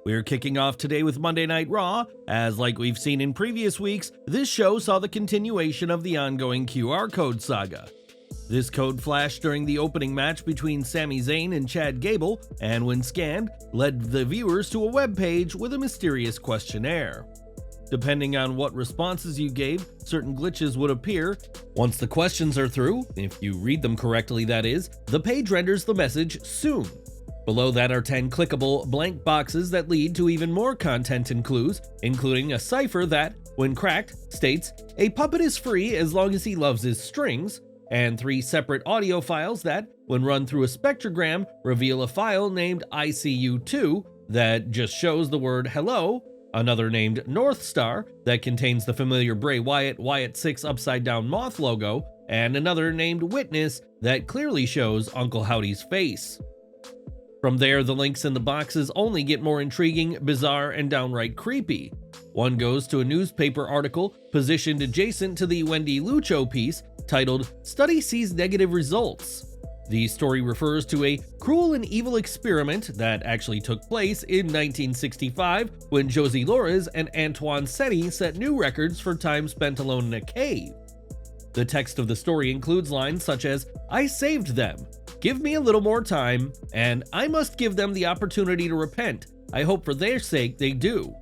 We're kicking off today with Monday Night Raw, as like we've seen in previous weeks, this show saw the continuation of the ongoing QR code saga. This code flashed during the opening match between Sami Zayn and Chad Gable, and when scanned, led the viewers to a web page with a mysterious questionnaire. Depending on what responses you gave, certain glitches would appear. Once the questions are through, if you read them correctly that is, the page renders the message "soon." Below that are 10 clickable blank boxes that lead to even more content and clues, including a cipher that, when cracked, states, "A puppet is free as long as he loves his strings," and 3 separate audio files that, when run through a spectrogram, reveal a file named ICU2 that just shows the word hello, another named North Star that contains the familiar Bray Wyatt 6 upside down moth logo, and another named Witness that clearly shows Uncle Howdy's face. From there, the links in the boxes only get more intriguing, bizarre, and downright creepy. One goes to a newspaper article positioned adjacent to the Wendy Lucho piece titled "Study Sees Negative Results." The story refers to a cruel and evil experiment that actually took place in 1965 when Josie Lores and Antoine Seni set new records for time spent alone in a cave. The text of the story includes lines such as, "I saved them," "Give me a little more time," and "I must give them the opportunity to repent. I hope for their sake they do."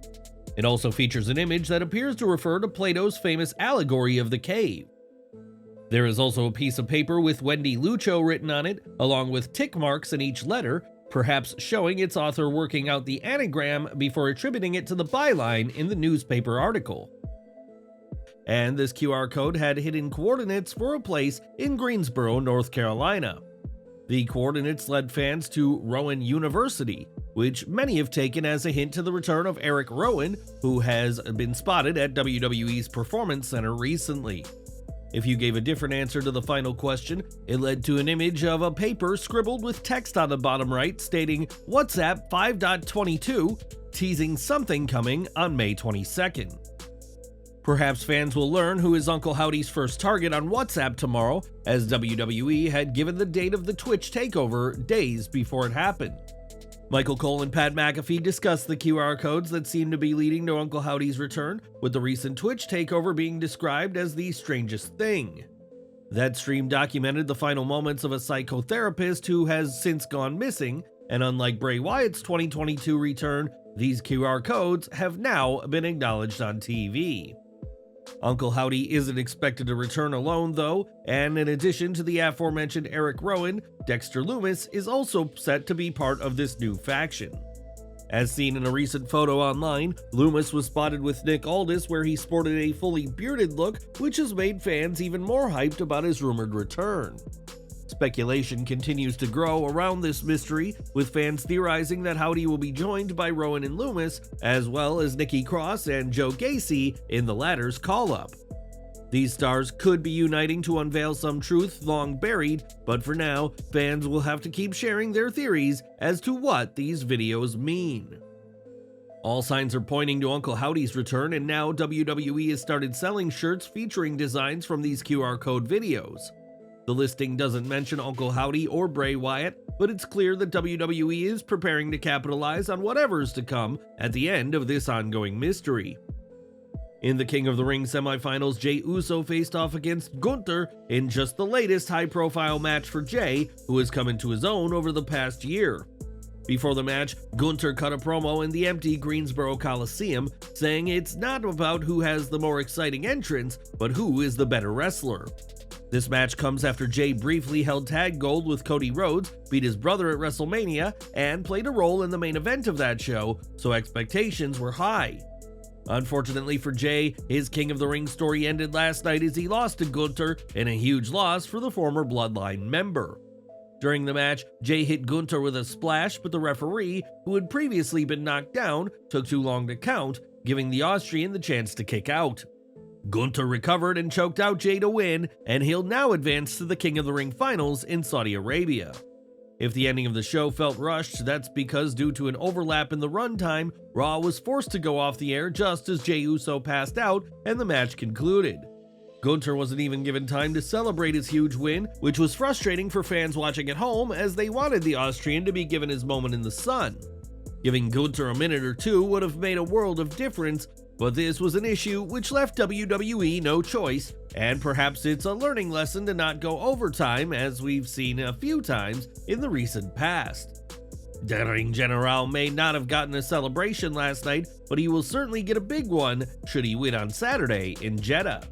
It also features an image that appears to refer to Plato's famous allegory of the cave. There is also a piece of paper with Wendy Lucho written on it, along with tick marks in each letter, perhaps showing its author working out the anagram before attributing it to the byline in the newspaper article. And this QR code had hidden coordinates for a place in Greensboro, North Carolina. The coordinates led fans to Rowan University, which many have taken as a hint to the return of Eric Rowan, who has been spotted at WWE's Performance Center recently. If you gave a different answer to the final question, it led to an image of a paper scribbled with text on the bottom right stating WhatsApp 5.22, teasing something coming on May 22nd. Perhaps fans will learn who is Uncle Howdy's first target on WhatsApp tomorrow, as WWE had given the date of the Twitch takeover days before it happened. Michael Cole and Pat McAfee discussed the QR codes that seem to be leading to Uncle Howdy's return, with the recent Twitch takeover being described as the strangest thing. That stream documented the final moments of a psychotherapist who has since gone missing, and unlike Bray Wyatt's 2022 return, these QR codes have now been acknowledged on TV. Uncle Howdy isn't expected to return alone though, and in addition to the aforementioned Eric Rowan, Dexter Lumis is also set to be part of this new faction. As seen in a recent photo online, Lumis was spotted with Nick Aldis where he sported a fully bearded look, which has made fans even more hyped about his rumored return. Speculation continues to grow around this mystery, with fans theorizing that Howdy will be joined by Rowan and Lumis, as well as Nikki Cross and Joe Gacy in the latter's call-up. These stars could be uniting to unveil some truth long buried, but for now, fans will have to keep sharing their theories as to what these videos mean. All signs are pointing to Uncle Howdy's return, and now WWE has started selling shirts featuring designs from these QR code videos. The listing doesn't mention Uncle Howdy or Bray Wyatt, but it's clear that WWE is preparing to capitalize on whatever's to come at the end of this ongoing mystery. In the King of the Ring semifinals, Jey Uso faced off against Gunther in just the latest high-profile match for Jey, who has come into his own over the past year. Before the match, Gunther cut a promo in the empty Greensboro Coliseum, saying it's not about who has the more exciting entrance, but who is the better wrestler. This match comes after Jey briefly held tag gold with Cody Rhodes, beat his brother at WrestleMania, and played a role in the main event of that show, so expectations were high. Unfortunately for Jey, his King of the Ring story ended last night as he lost to Gunther in a huge loss for the former Bloodline member. During the match, Jey hit Gunther with a splash, but the referee, who had previously been knocked down, took too long to count, giving the Austrian the chance to kick out. Gunther recovered and choked out Jey to win, and he'll now advance to the King of the Ring finals in Saudi Arabia. If the ending of the show felt rushed, that's because due to an overlap in the runtime, Raw was forced to go off the air just as Jey Uso passed out and the match concluded. Gunther wasn't even given time to celebrate his huge win, which was frustrating for fans watching at home as they wanted the Austrian to be given his moment in the sun. Giving Gunther a minute or two would have made a world of difference, but this was an issue which left WWE no choice, and perhaps it's a learning lesson to not go overtime as we've seen a few times in the recent past. The Ring General may not have gotten a celebration last night, but he will certainly get a big one should he win on Saturday in Jeddah.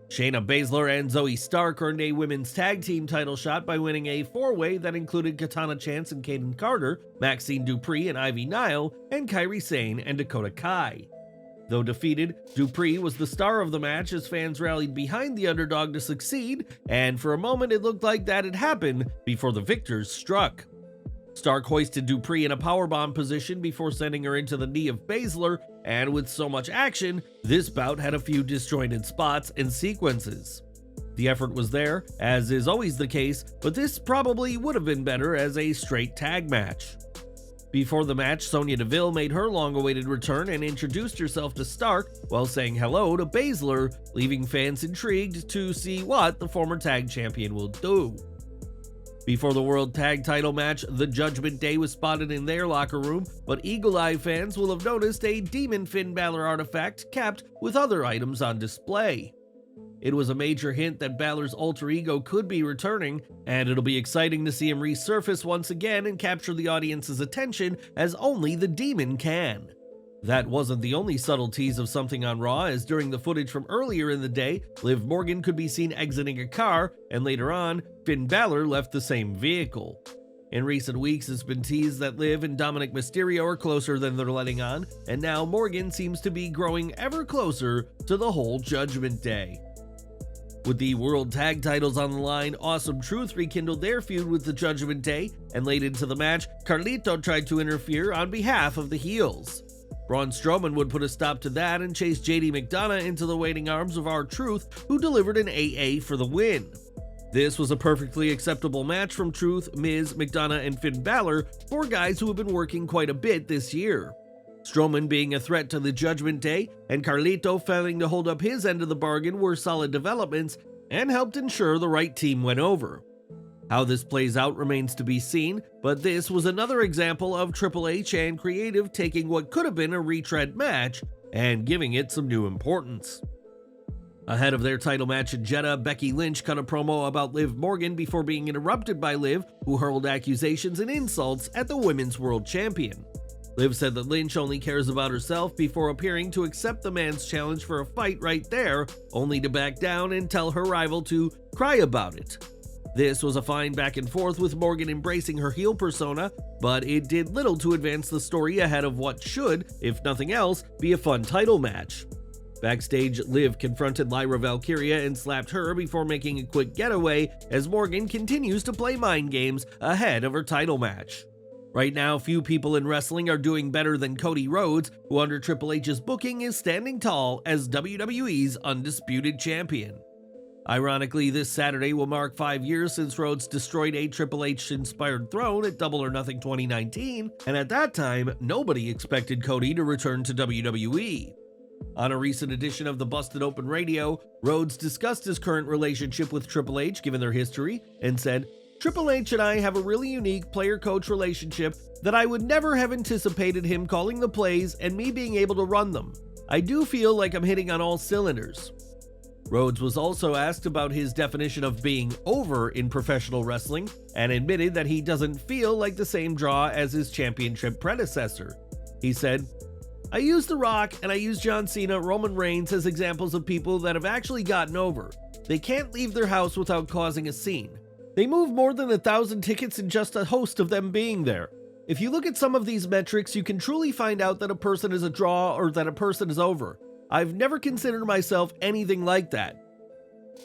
Shayna Baszler and Zoe Stark earned a women's tag team title shot by winning a four-way that included Katana Chance and Kaden Carter, Maxine Dupree and Ivy Nile, and Kairi Sane and Dakota Kai. Though defeated, Dupree was the star of the match as fans rallied behind the underdog to succeed, and for a moment it looked like that had happened before the victors struck. Stark hoisted Dupree in a powerbomb position before sending her into the knee of Baszler, and with so much action, this bout had a few disjointed spots and sequences. The effort was there, as is always the case, but this probably would have been better as a straight tag match. Before the match, Sonya Deville made her long-awaited return and introduced herself to Stark while saying hello to Baszler, leaving fans intrigued to see what the former tag champion will do. Before the World Tag Title match, the Judgment Day was spotted in their locker room, but Eagle Eye fans will have noticed a Demon Finn Balor artifact capped with other items on display. It was a major hint that Balor's alter ego could be returning, and it'll be exciting to see him resurface once again and capture the audience's attention as only the Demon can. That wasn't the only subtleties of something on Raw, as during the footage from earlier in the day, Liv Morgan could be seen exiting a car, and later on, Finn Balor left the same vehicle. In recent weeks, it's been teased that Liv and Dominik Mysterio are closer than they're letting on, and now Morgan seems to be growing ever closer to the whole Judgment Day. With the World Tag Titles on the line, Awesome Truth rekindled their feud with the Judgment Day, and late into the match, Carlito tried to interfere on behalf of the heels. Braun Strowman would put a stop to that and chase JD McDonough into the waiting arms of R-Truth, who delivered an AA for the win. This was a perfectly acceptable match from Truth, Miz, McDonough, and Finn Balor, four guys who have been working quite a bit this year. Strowman being a threat to the Judgment Day, and Carlito failing to hold up his end of the bargain were solid developments and helped ensure the right team went over. How this plays out remains to be seen, but this was another example of Triple H and Creative taking what could have been a retread match and giving it some new importance. Ahead of their title match in Jeddah, Becky Lynch cut a promo about Liv Morgan before being interrupted by Liv, who hurled accusations and insults at the Women's World Champion. Liv said that Lynch only cares about herself before appearing to accept the man's challenge for a fight right there, only to back down and tell her rival to cry about it. This was a fine back and forth with Morgan embracing her heel persona, but it did little to advance the story ahead of what should, if nothing else, be a fun title match. Backstage, Liv confronted Lyra Valkyria and slapped her before making a quick getaway as Morgan continues to play mind games ahead of her title match. Right now, few people in wrestling are doing better than Cody Rhodes, who under Triple H's booking is standing tall as WWE's undisputed champion. Ironically, this Saturday will mark 5 years since Rhodes destroyed a Triple H-inspired throne at Double or Nothing 2019, and at that time, nobody expected Cody to return to WWE. On a recent edition of the Busted Open Radio, Rhodes discussed his current relationship with Triple H given their history, and said, "Triple H and I have a really unique player-coach relationship that I would never have anticipated him calling the plays and me being able to run them. I do feel like I'm hitting on all cylinders." Rhodes was also asked about his definition of being over in professional wrestling and admitted that he doesn't feel like the same draw as his championship predecessor. He said, "I use The Rock and I use John Cena, Roman Reigns as examples of people that have actually gotten over. They can't leave their house without causing a scene. They move more than 1,000 tickets in just a host of them being there. If you look at some of these metrics, you can truly find out that a person is a draw or that a person is over. I've never considered myself anything like that."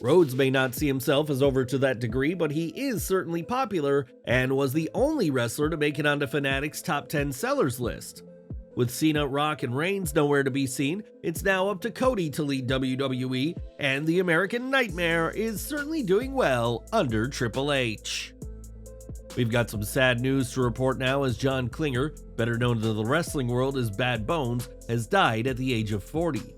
Rhodes may not see himself as over to that degree, but he is certainly popular and was the only wrestler to make it onto Fanatics' top 10 sellers list. With Cena, Rock, and Reigns nowhere to be seen, it's now up to Cody to lead WWE, and the American Nightmare is certainly doing well under Triple H. We've got some sad news to report now as John Klinger, better known to the wrestling world as Bad Bones, has died at the age of 40.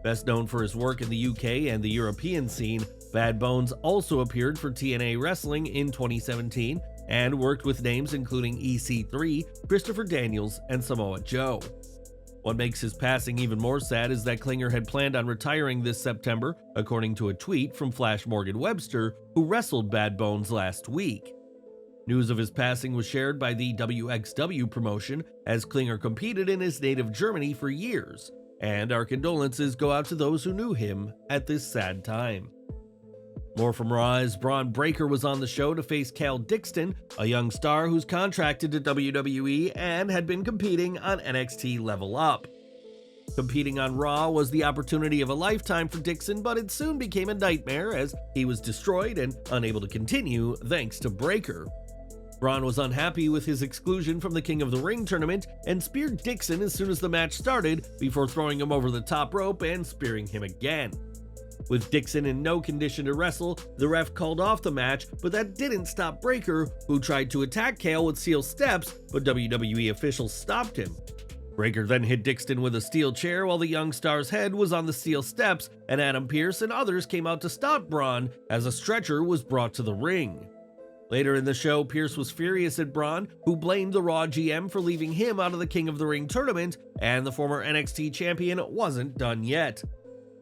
Best known for his work in the UK and the European scene, Bad Bones also appeared for TNA Wrestling in 2017 and worked with names including EC3, Christopher Daniels, and Samoa Joe. What makes his passing even more sad is that Klinger had planned on retiring this September, according to a tweet from Flash Morgan Webster, who wrestled Bad Bones last week. News of his passing was shared by the WXW promotion, as Klinger competed in his native Germany for years, and our condolences go out to those who knew him at this sad time. More from Raw as Bron Breakker was on the show to face Cal Dixon, a young star who's contracted to WWE and had been competing on NXT Level Up. Competing on Raw was the opportunity of a lifetime for Dixon, but it soon became a nightmare as he was destroyed and unable to continue thanks to Breakker. Bron was unhappy with his exclusion from the King of the Ring tournament and speared Dixon as soon as the match started before throwing him over the top rope and spearing him again. With Dixon in no condition to wrestle, the ref called off the match, but that didn't stop Breakker, who tried to attack Cal with steel steps, but WWE officials stopped him. Breakker then hit Dixon with a steel chair while the young star's head was on the steel steps, and Adam Pearce and others came out to stop Bron as a stretcher was brought to the ring. Later in the show, Pearce was furious at Bron, who blamed the Raw GM for leaving him out of the King of the Ring tournament, and the former NXT champion wasn't done yet.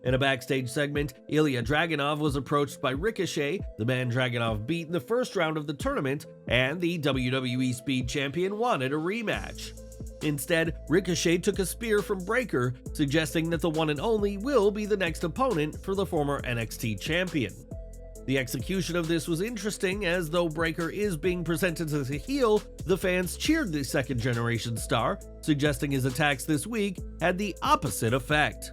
In a backstage segment, Ilya Dragunov was approached by Ricochet, the man Dragunov beat in the first round of the tournament, and the WWE Speed Champion wanted a rematch. Instead, Ricochet took a spear from Breakker, suggesting that the one and only will be the next opponent for the former NXT champion. The execution of this was interesting, as though Breakker is being presented as a heel, the fans cheered the second-generation star, suggesting his attacks this week had the opposite effect.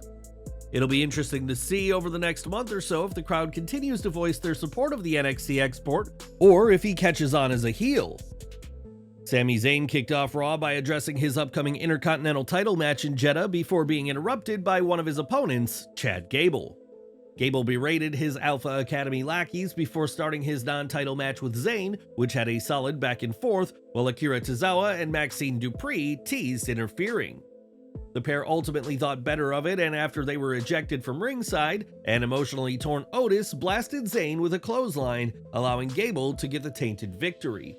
It'll be interesting to see over the next month or so if the crowd continues to voice their support of the NXT export, or if he catches on as a heel. Sami Zayn kicked off Raw by addressing his upcoming Intercontinental title match in Jeddah before being interrupted by one of his opponents, Chad Gable. Gable berated his Alpha Academy lackeys before starting his non-title match with Zayn, which had a solid back and forth, while Akira Tozawa and Maxine Dupree teased interfering. The pair ultimately thought better of it, and after they were ejected from ringside, an emotionally torn Otis blasted Zayn with a clothesline, allowing Gable to get the tainted victory.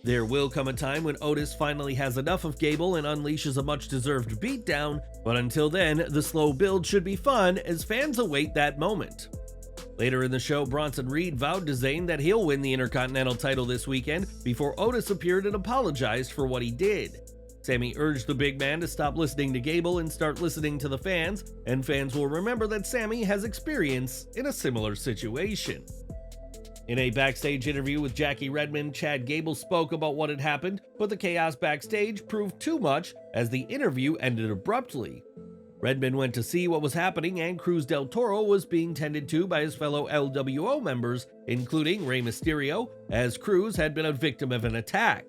There will come a time when Otis finally has enough of Gable and unleashes a much-deserved beatdown, but until then, the slow build should be fun as fans await that moment. Later in the show, Bronson Reed vowed to Zayn that he'll win the Intercontinental title this weekend before Otis appeared and apologized for what he did. Sami urged the big man to stop listening to Gable and start listening to the fans, and fans will remember that Sami has experience in a similar situation. In a backstage interview with Jackie Redmond, Chad Gable spoke about what had happened, but the chaos backstage proved too much as the interview ended abruptly. Redmond went to see what was happening, and Cruz del Toro was being tended to by his fellow LWO members, including Rey Mysterio, as Cruz had been a victim of an attack.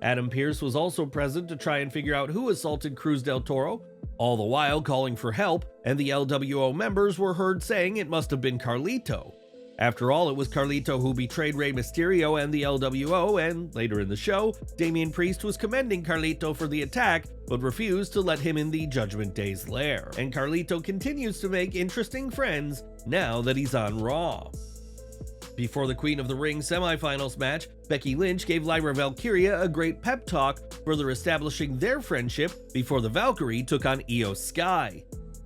Adam Pearce was also present to try and figure out who assaulted Cruz del Toro, all the while calling for help, and the LWO members were heard saying it must have been Carlito. After all, it was Carlito who betrayed Rey Mysterio and the LWO, and later in the show, Damian Priest was commending Carlito for the attack, but refused to let him in the Judgment Day's lair. And Carlito continues to make interesting friends now that he's on Raw. Before the Queen of the Ring semifinals match, Becky Lynch gave Lyra Valkyria a great pep talk, further establishing their friendship before the Valkyrie took on Io Sky.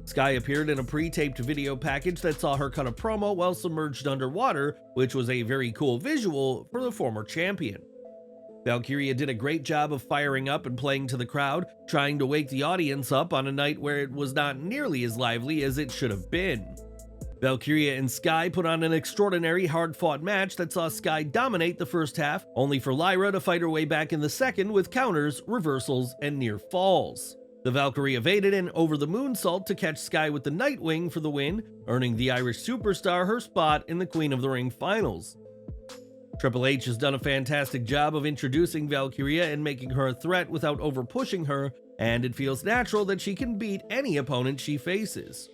Sky appeared in a pre-taped video package that saw her cut a promo while submerged underwater, which was a very cool visual for the former champion. Valkyria did a great job of firing up and playing to the crowd, trying to wake the audience up on a night where it was not nearly as lively as it should have been. Valkyria and Sky put on an extraordinary hard-fought match that saw Sky dominate the first half, only for Lyra to fight her way back in the second with counters, reversals, and near falls. The Valkyrie evaded an over-the-moonsault to catch Sky with the Nightwing for the win, earning the Irish superstar her spot in the Queen of the Ring finals. Triple H has done a fantastic job of introducing Valkyria and making her a threat without over-pushing her, and it feels natural that she can beat any opponent she faces.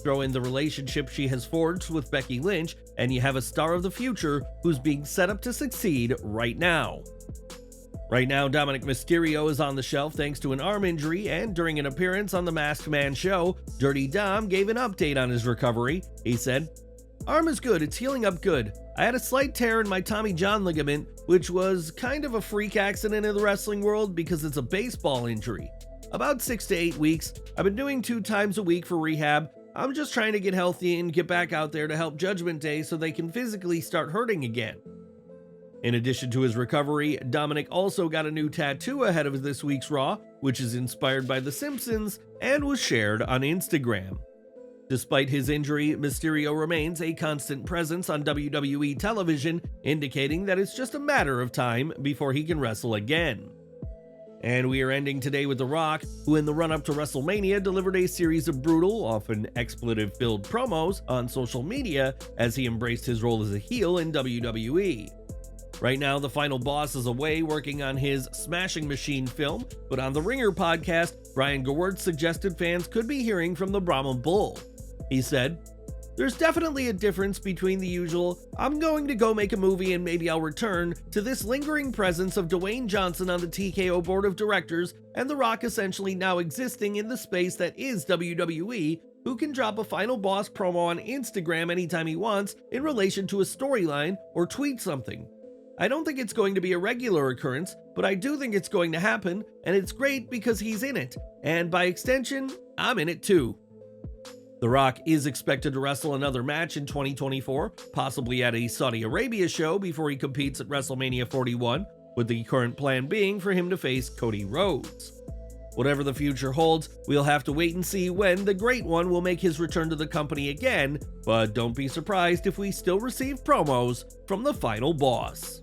Throw in the relationship she has forged with Becky Lynch, and you have a star of the future who's being set up to succeed right now. Right now, Dominik Mysterio is on the shelf thanks to an arm injury, and during an appearance on the Masked Man show, Dirty Dom gave an update on his recovery. He said, Arm is good, it's healing up good. I had a slight tear in my Tommy John ligament, which was kind of a freak accident in the wrestling world because it's a baseball injury. About 6 to 8 weeks. I've been doing 2 times a week for rehab. I'm just trying to get healthy and get back out there to help Judgment Day so they can physically start hurting again. In addition to his recovery, Dominik also got a new tattoo ahead of this week's Raw, which is inspired by The Simpsons and was shared on Instagram. Despite his injury, Mysterio remains a constant presence on WWE television, indicating that it's just a matter of time before he can wrestle again. And we are ending today with The Rock, who in the run-up to WrestleMania delivered a series of brutal, often expletive-filled promos on social media as he embraced his role as a heel in WWE. Right now, the final boss is away working on his Smashing Machine film, but on the Ringer podcast, Brian Gewirtz suggested fans could be hearing from the Brahma Bull. He said, "There's definitely a difference between the usual, I'm going to go make a movie and maybe I'll return, to this lingering presence of Dwayne Johnson on the TKO board of directors and The Rock essentially now existing in the space that is WWE, who can drop a final boss promo on Instagram anytime he wants in relation to a storyline or tweet something. I don't think it's going to be a regular occurrence, but I do think it's going to happen, and it's great because he's in it, and by extension, I'm in it too." The Rock is expected to wrestle another match in 2024, possibly at a Saudi Arabia show before he competes at WrestleMania 41, with the current plan being for him to face Cody Rhodes. Whatever the future holds, we'll have to wait and see when the Great One will make his return to the company again, but don't be surprised if we still receive promos from the final boss.